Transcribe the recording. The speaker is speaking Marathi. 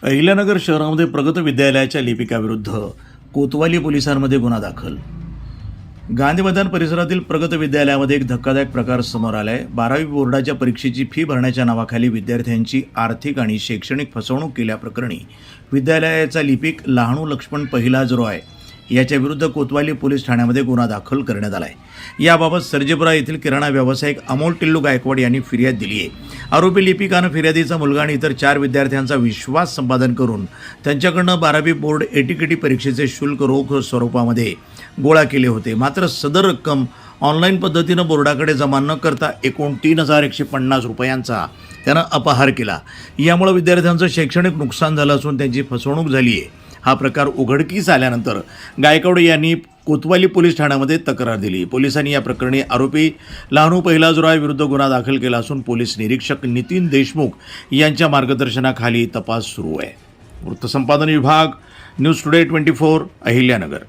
अहिल्यानगर शहरामध्ये प्रगत विद्यालयाच्या लिपिकाविरुद्ध कोतवाली पोलिसांमध्ये गुन्हा दाखल। गांधी मैदान परिसरातील प्रगत विद्यालयामध्ये एक धक्कादायक प्रकार समोर आलाय। 12वी बोर्डाच्या परीक्षेची फी भरण्याच्या नावाखाली विद्यार्थ्यांची आर्थिक आणि शैक्षणिक फसवणूक केल्याप्रकरणी विद्यालयाचा लिपिक लहानू लक्ष्मण पहिलाज रॉय याच्या विरुद्ध कोतवाली पोलीस ठाण्यामध्ये गुन्हा दाखल करण्यात आलाय। याबाबत सर्जेपुरा येथील किराणा व्यावसायिक अमोल टिल्लू गायकवाड यांनी फिर्याद दिली आहे। आरोपी लिपिकानं फिर्यादीचा मुलगा आणि इतर 4 विद्यार्थ्यांचा विश्वास संपादन करून त्यांच्याकडनं 12वी बोर्ड एटीकेटी परीक्षेचे शुल्क रोख स्वरूपामध्ये गोळा केले होते। मात्र सदर रक्कम ऑनलाईन पद्धतीनं बोर्डाकडे जमा न करता एकूण 3,150 रुपयांचा त्यानं अपहार केला। यामुळे विद्यार्थ्यांचं शैक्षणिक नुकसान झालं असून त्यांची फसवणूक झाली आहे। हा प्रकार उघडकीस आल्यानंतर गायकवाड यांनी कोतवाली पोलीस ठाण्यामध्ये तक्रार दिली। पोलिसांनी या प्रकरणी आरोपी लहानू पहिलाज रॉय विरुद्ध गुन्हा दाखल केला असून पोलीस निरीक्षक नितीन देशमुख यांच्या मार्गदर्शनाखाली तपास सुरू आहे। वृत्तसंपादन विभाग, न्यूज टुडे 24, अहिल्यानगर।